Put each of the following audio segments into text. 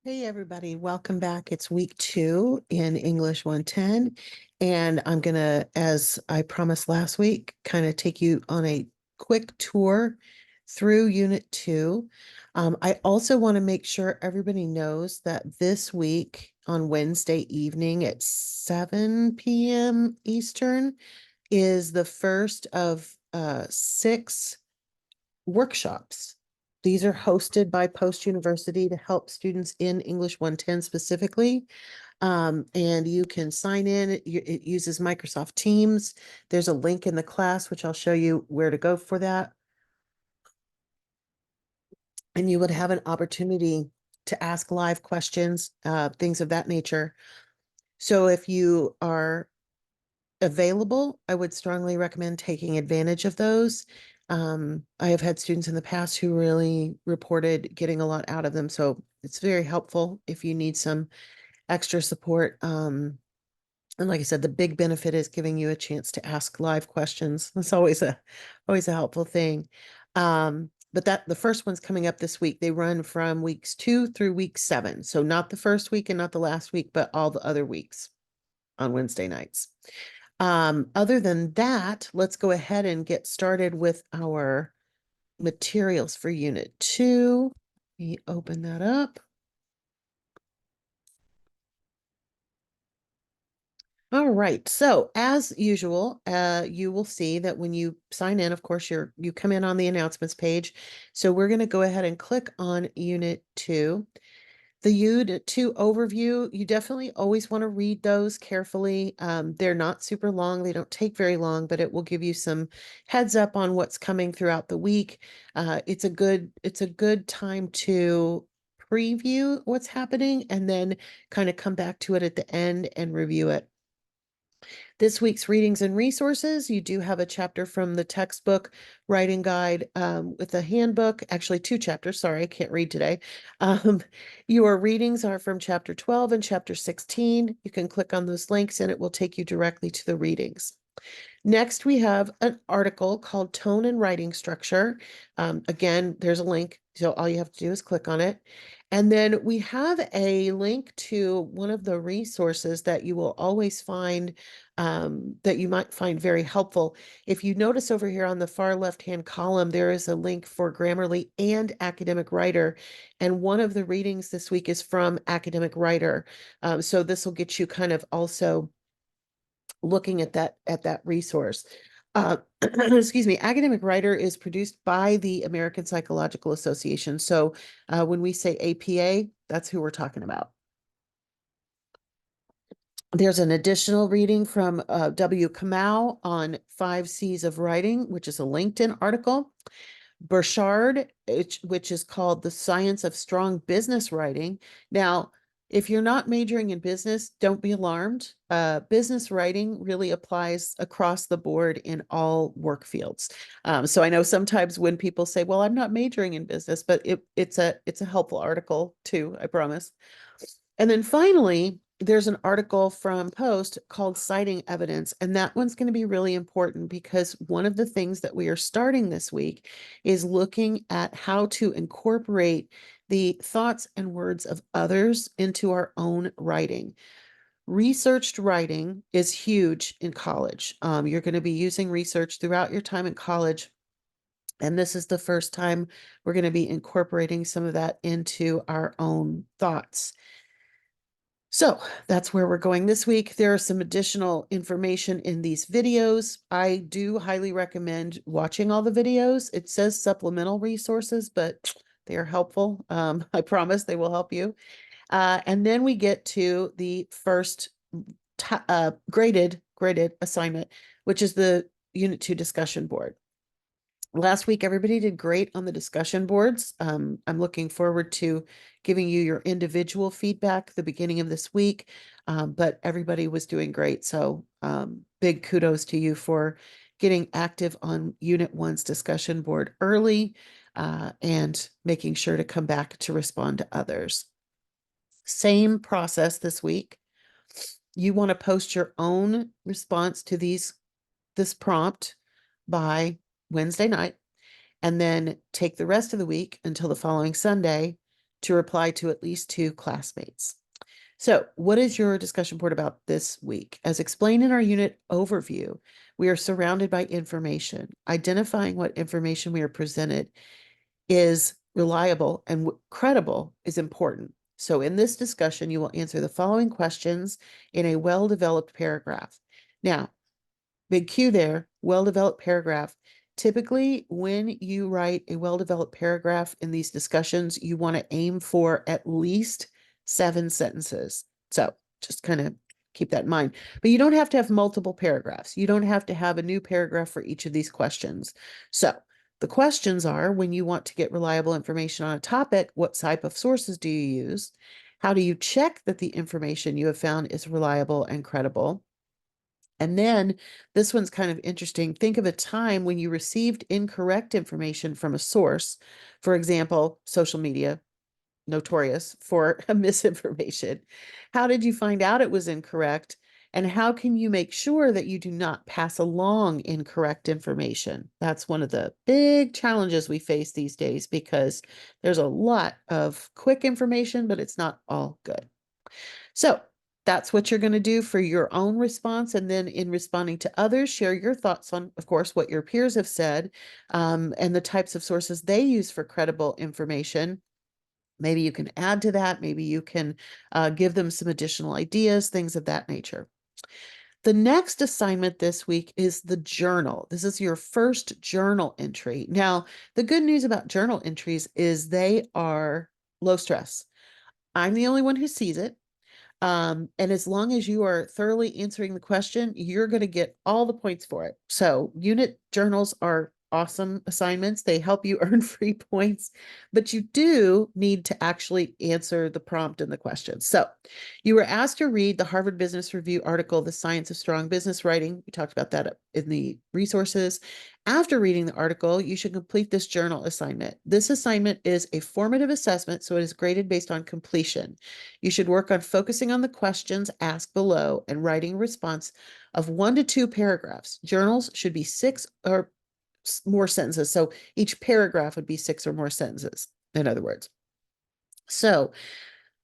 Hey everybody, welcome back. It's week 2 in English 110, and I'm gonna, as I promised last week, kind of take you on a quick tour through Unit 2. I also want to make sure everybody knows that this week on Wednesday evening at 7 p.m. Eastern is the first of 6 workshops. These are hosted by Post University to help students in English 110 specifically. And you can sign in. It uses Microsoft Teams. There's a link in the class, which I'll show you where to go for that. And you would have an opportunity to ask live questions, things of that nature. So if you are available, I would strongly recommend taking advantage of those. I have had students in the past who really reported getting a lot out of them. So it's very helpful if you need some extra support. And like I said, the big benefit is giving you a chance to ask live questions. That's always a helpful thing. But the first one's coming up this week. They run from weeks 2 through week 7. So not the first week and not the last week, but all the other weeks on Wednesday nights. Other than that, let's go ahead and get started with our materials for Unit 2. Let me open that up. All right, so as usual, you will see that when you sign in, of course, you come in on the announcements page. So we're going to go ahead and click on Unit 2. The Unit 2 overview, you definitely always want to read those carefully. They're not super long. They don't take very long, but it will give you some heads up on what's coming throughout the week. It's a good time to preview what's happening and then kind of come back to it at the end and review it. This week's readings and resources, you do have a chapter from the textbook writing guide with a handbook, actually 2 chapters, sorry, I can't read today. Your readings are from chapter 12 and chapter 16. You can click on those links and it will take you directly to the readings. Next, we have an article called Tone and Writing Structure. Again, there's a link, so all you have to do is click on it. And then we have a link to one of the resources that you will always find that you might find very helpful. If you notice over here on the far left-hand column, there is a link for Grammarly and Academic Writer. And one of the readings this week is from Academic Writer. So this will get you kind of also looking at that resource. Excuse me, Academic Writer is produced by the American Psychological Association. So when we say APA, that's who we're talking about. There's an additional reading from W. Kamau on 5 C's of Writing, which is a LinkedIn article. Burchard, which is called The Science of Strong Business Writing. Now, if you're not majoring in business, don't be alarmed. Business writing really applies across the board in all work fields. So I know sometimes when people say, well, I'm not majoring in business, but it's a helpful article too, I promise. And then finally, there's an article from Post called Citing Evidence, and that one's going to be really important because one of the things that we are starting this week is looking at how to incorporate the thoughts and words of others into our own writing. Researched writing is huge in college. You're going to be using research throughout your time in college. And this is the first time we're going to be incorporating some of that into our own thoughts. So that's where we're going this week. There are some additional information in these videos. I do highly recommend watching all the videos. It says supplemental resources, but they are helpful. I promise they will help you. And then we get to the first graded assignment, which is the Unit 2 discussion board. Last week, everybody did great on the discussion boards. I'm looking forward to giving you your individual feedback the beginning of this week, but everybody was doing great. So big kudos to you for getting active on Unit 1's discussion board early and making sure to come back to respond to others. Same process this week. You want to post your own response to this prompt by Wednesday night, and then take the rest of the week until the following Sunday to reply to at least 2 classmates. So, what is your discussion board about this week? As explained in our unit overview, we are surrounded by information. Identifying what information we are presented is reliable and credible is important. So, in this discussion, you will answer the following questions in a well-developed paragraph. Now, big Q there, well-developed paragraph. Typically, when you write a well-developed paragraph in these discussions, you want to aim for at least 7 sentences. So just kind of keep that in mind. But you don't have to have multiple paragraphs. You don't have to have a new paragraph for each of these questions. So the questions are, when you want to get reliable information on a topic, what type of sources do you use? How do you check that the information you have found is reliable and credible? And then this one's kind of interesting. Think of a time when you received incorrect information from a source. For example, social media, notorious for misinformation. How did you find out it was incorrect? And how can you make sure that you do not pass along incorrect information? That's one of the big challenges we face these days because there's a lot of quick information, but it's not all good. So that's what you're going to do for your own response. And then in responding to others, share your thoughts on, of course, what your peers have said and the types of sources they use for credible information. Maybe you can add to that. Maybe you can give them some additional ideas, things of that nature. The next assignment this week is the journal. This is your first journal entry. Now, the good news about journal entries is they are low stress. I'm the only one who sees it. And as long as you are thoroughly answering the question, you're going to get all the points for it. So unit journals are awesome assignments. They help you earn free points, but you do need to actually answer the prompt and the question. So you were asked to read the Harvard Business Review article, The Science of Strong Business Writing. We talked about that in the resources. After reading the article, you should complete this journal assignment. This assignment is a formative assessment, so it is graded based on completion. You should work on focusing on the questions asked below and writing a response of 1 to 2 paragraphs. Journals should be 6 or more sentences. So each paragraph would be 6 or more sentences, in other words. So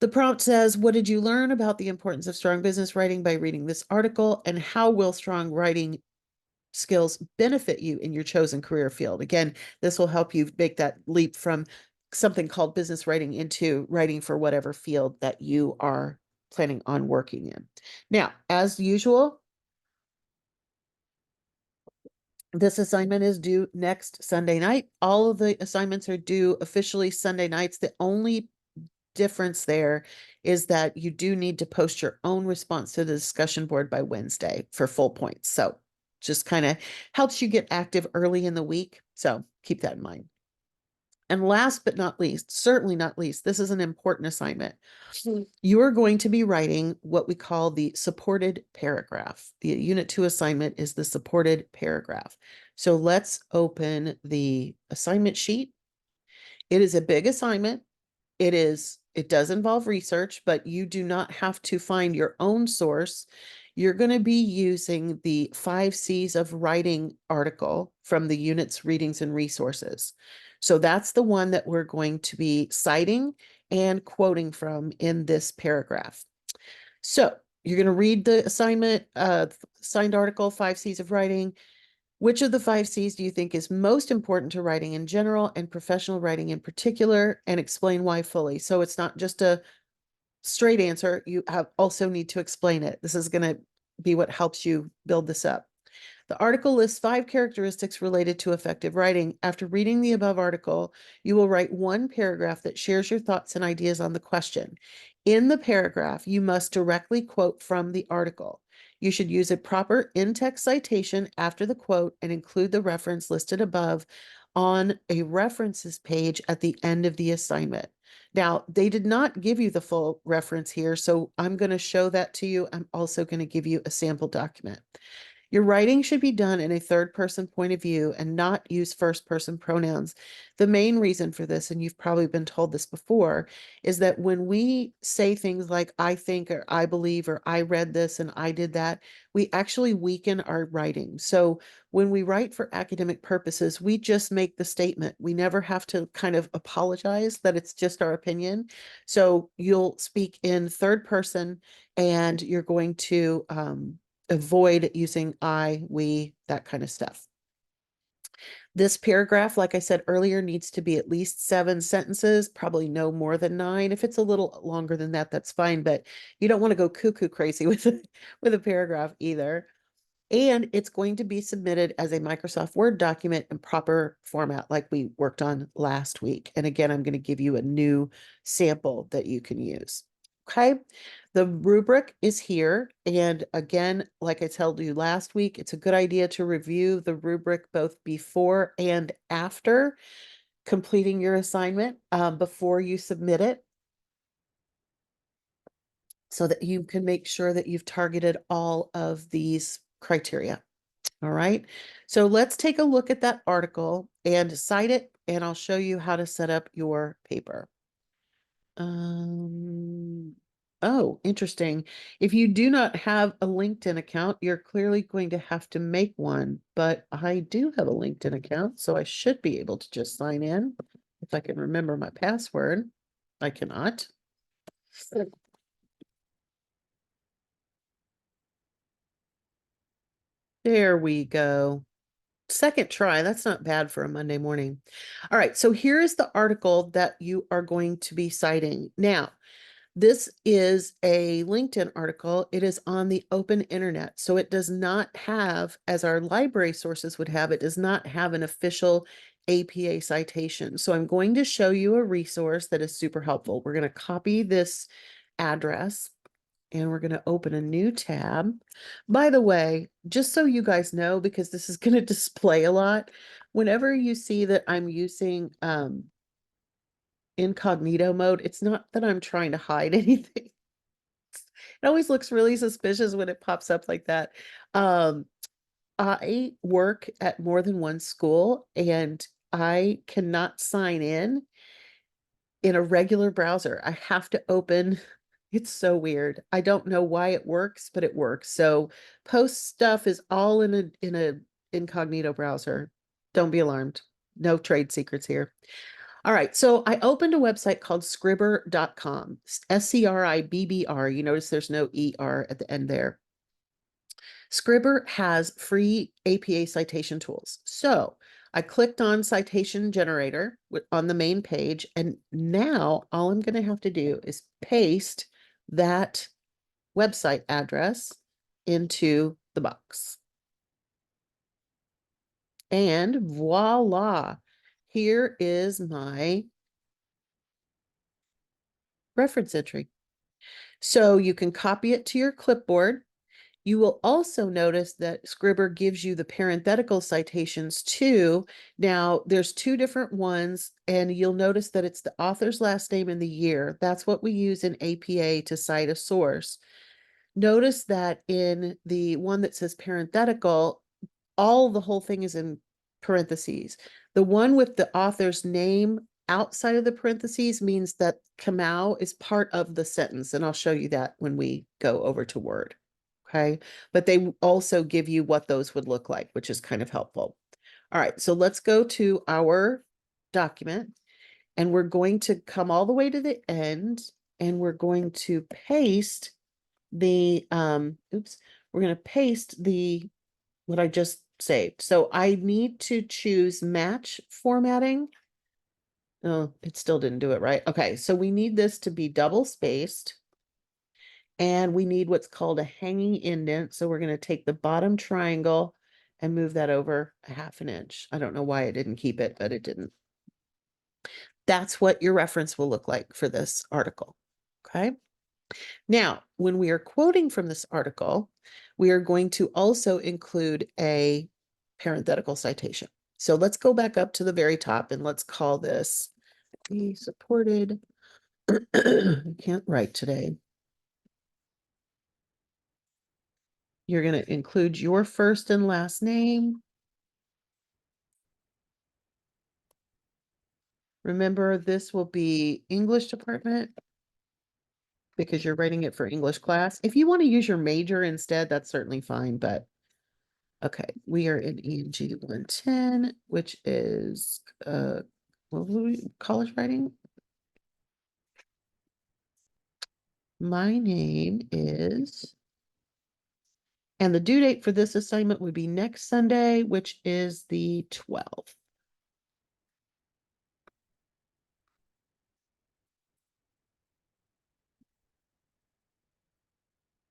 the prompt says, what did you learn about the importance of strong business writing by reading this article? And how will strong writing skills benefit you in your chosen career field? Again, this will help you make that leap from something called business writing into writing for whatever field that you are planning on working in. Now, as usual, this assignment is due next Sunday night. All of the assignments are due officially Sunday nights. The only difference there is that you do need to post your own response to the discussion board by Wednesday for full points. So just kind of helps you get active early in the week. So keep that in mind. And last but not least, certainly not least, this is an important assignment. You are going to be writing what we call the supported paragraph. The Unit 2 assignment is the supported paragraph. So let's open the assignment sheet. It is a big assignment. It does involve research, but you do not have to find your own source. You're going to be using the 5 C's of writing article from the unit's readings and resources. So that's the one that we're going to be citing and quoting from in this paragraph. So you're going to read the assignment, signed article, 5 C's of writing. Which of the 5 C's do you think is most important to writing in general and professional writing in particular, and explain why fully? So it's not just a straight answer. You also need to explain it. This is going to be what helps you build this up. The article lists 5 characteristics related to effective writing. After reading the above article, you will write 1 paragraph that shares your thoughts and ideas on the question. In the paragraph, you must directly quote from the article. You should use a proper in-text citation after the quote and include the reference listed above on a references page at the end of the assignment. Now, they did not give you the full reference here, so I'm going to show that to you. I'm also going to give you a sample document. Your writing should be done in a third person point of view and not use first person pronouns. The main reason for this, and you've probably been told this before, is that when we say things like I think or I believe or I read this and I did that, we actually weaken our writing. So when we write for academic purposes, we just make the statement. We never have to kind of apologize that it's just our opinion. So you'll speak in third person and you're going to avoid using I, we, that kind of stuff. This paragraph, like I said earlier, needs to be at least 7 sentences, probably no more than 9. If it's a little longer than that, that's fine, but you don't want to go cuckoo crazy with with a paragraph either. And it's going to be submitted as a Microsoft Word document in proper format like we worked on last week. And again, I'm going to give you a new sample that you can use. Okay, the rubric is here. And again, like I told you last week, it's a good idea to review the rubric both before and after completing your assignment before you submit it, so that you can make sure that you've targeted all of these criteria. All right, so let's take a look at that article and cite it, and I'll show you how to set up your paper. Oh, interesting. If you do not have a LinkedIn account, you're clearly going to have to make one, but I do have a LinkedIn account, so I should be able to just sign in if I can remember my password. I cannot. There we go. Second try. That's not bad for a Monday morning. All right. So here is the article that you are going to be citing. Now, this is a LinkedIn article. It is on the open internet. So it does not have, as our library sources would have, it does not have an official APA citation. So I'm going to show you a resource that is super helpful. We're going to copy this address and we're going to open a new tab. By the way, just so you guys know, because this is going to display a lot, whenever you see that I'm using incognito mode, it's not that I'm trying to hide anything. It always looks really suspicious when it pops up like that. I work at more than one school and I cannot sign in a regular browser. I have to open, it's so weird. I don't know why it works, but it works. So post stuff is all in a incognito browser. Don't be alarmed. No trade secrets here. All right, so I opened a website called scribbr.com, Scribbr. You notice there's no ER at the end there. Scribbr has free APA citation tools. So I clicked on citation generator on the main page, and now all I'm going to have to do is paste that website address into the box. And voila, here is my reference entry. So you can copy it to your clipboard. You will also notice that Scribbr gives you the parenthetical citations too. Now, there's 2 different ones, and you'll notice that it's the author's last name and the year. That's what we use in APA to cite a source. Notice that in the one that says parenthetical, the whole thing is in parentheses. The one with the author's name outside of the parentheses means that Kamau is part of the sentence, and I'll show you that when we go over to Word. Okay, but they also give you what those would look like, which is kind of helpful. All right, so let's go to our document, and we're going to come all the way to the end, and we're going to paste the, we're going to paste the, what I just saved. So I need to choose match formatting. Oh, it still didn't do it right. Okay, so we need this to be double spaced. And we need what's called a hanging indent. So we're going to take the bottom triangle and move that over a 1/2 inch. I don't know why it didn't keep it, but it didn't. That's what your reference will look like for this article. Okay. Now, when we are quoting from this article, we are going to also include a parenthetical citation. So let's go back up to the very top and let's call this the supported. I can't write today. You're going to include your first and last name. Remember, this will be English department because you're writing it for English class. If you want to use your major instead, that's certainly fine, but okay, we are in ENG110, which is what were we, college writing? My name is, and the due date for this assignment would be next Sunday, which is the 12th.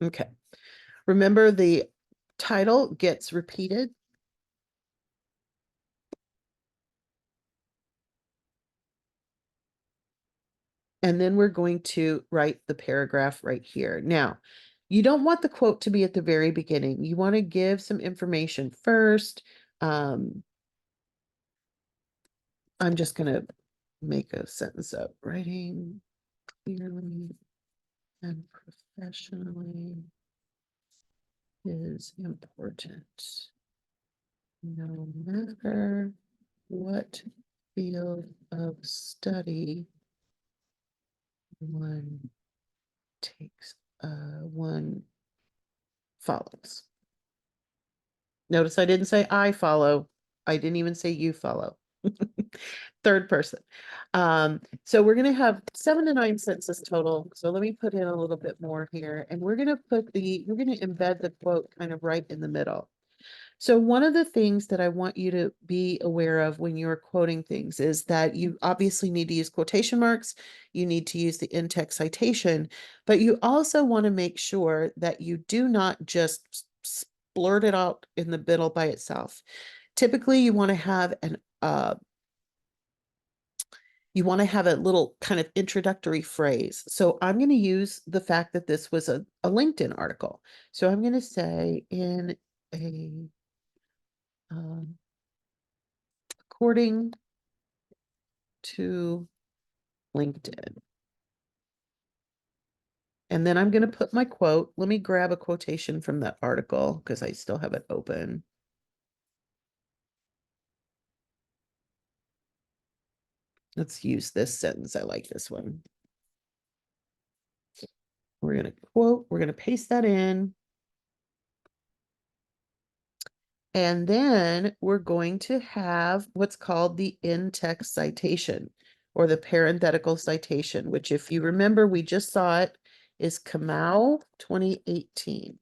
Okay. Remember, the title gets repeated. And then we're going to write the paragraph right here. Now, you don't want the quote to be at the very beginning. You want to give some information first. I'm just going to make a sentence up. Writing clearly and professionally is important. No matter what field of study one takes, one follows. Notice I didn't say I follow. I didn't even say you follow. Third person. So we're going to have 7 to 9 sentences total. So let me put in a little bit more here, and we're going to embed the quote kind of right in the middle. So one of the things that I want you to be aware of when you're quoting things is that you obviously need to use quotation marks, you need to use the in-text citation, but you also want to make sure that you do not just blurt it out in the middle by itself. Typically, you want to have a little kind of introductory phrase. So I'm going to use the fact that this was a LinkedIn article. So I'm going to say in a according to LinkedIn. And then I'm going to put my quote. Let me grab a quotation from that article because I still have it open. Let's use this sentence. I like this one. We're going to quote, we're going to paste that in. And then we're going to have what's called the in-text citation or the parenthetical citation, which if you remember, we just saw it, is Kamau 2018.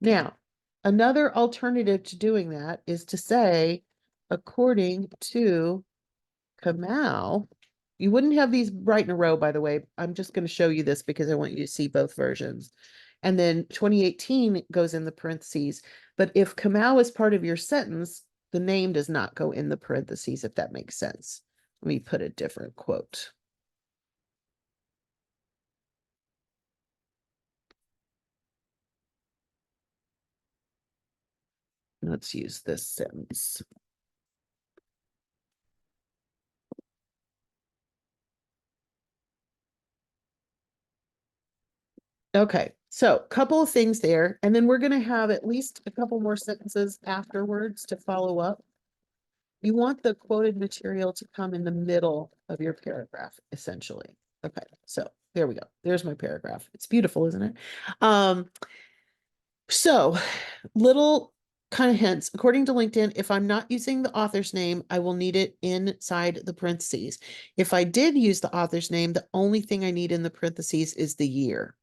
Now, another alternative to doing that is to say, according to Kamau, you wouldn't have these right in a row, by the way. I'm just going to show you this because I want you to see both versions. And then 2018 goes in the parentheses. But if Kamau is part of your sentence, the name does not go in the parentheses, if that makes sense. Let me put a different quote. Let's use this sentence. Okay, so a couple of things there, and then we're going to have at least a couple more sentences afterwards to follow up. You want the quoted material to come in the middle of your paragraph, essentially. Okay, so there we go. There's my paragraph. It's beautiful, isn't it? So little kind of hints. According to LinkedIn, if I'm not using the author's name, I will need it inside the parentheses. If I did use the author's name, the only thing I need in the parentheses is the year.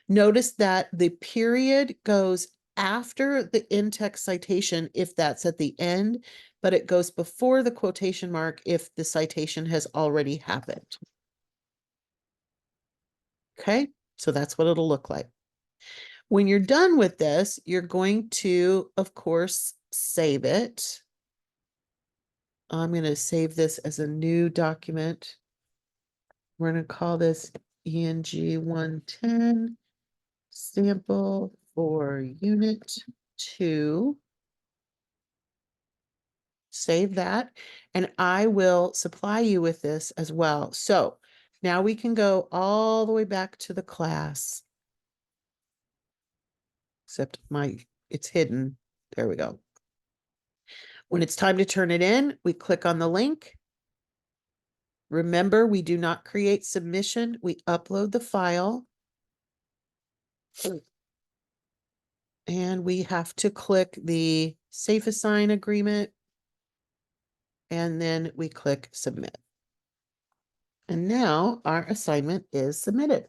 Notice that the period goes after the in-text citation if that's at the end, but it goes before the quotation mark if the citation has already happened. Okay, so that's what it'll look like. When you're done with this, you're going to, of course, save it. I'm going to save this as a new document. We're going to call this ENG110 sample for unit 2. Save that, and I will supply you with this as well. So now we can go all the way back to the class. except it's hidden. There we go. When it's time to turn it in, we click on the link. Remember, we do not create submission. We upload the file. And we have to click the Safe Assign agreement. And then we click submit. And now our assignment is submitted.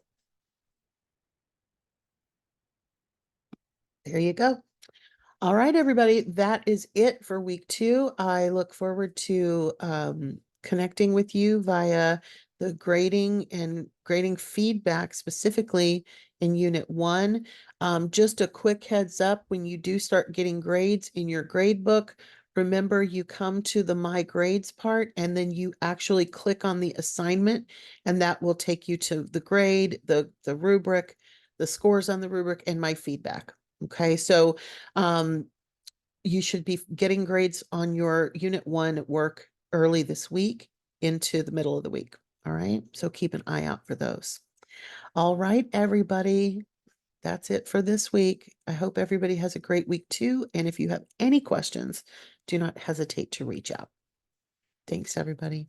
There you go. All right, everybody, that is it for week 2. I look forward to connecting with you via the grading and grading feedback, specifically in Unit 1. Just a quick heads up, when you do start getting grades in your grade book, remember you come to the My Grades part, and then you actually click on the assignment, and that will take you to the grade, the rubric, the scores on the rubric, and my feedback. Okay, so you should be getting grades on your Unit 1 work early this week into the middle of the week. All right, so keep an eye out for those. All right, everybody, that's it for this week. I hope everybody has a great week too. And if you have any questions, do not hesitate to reach out. Thanks, everybody.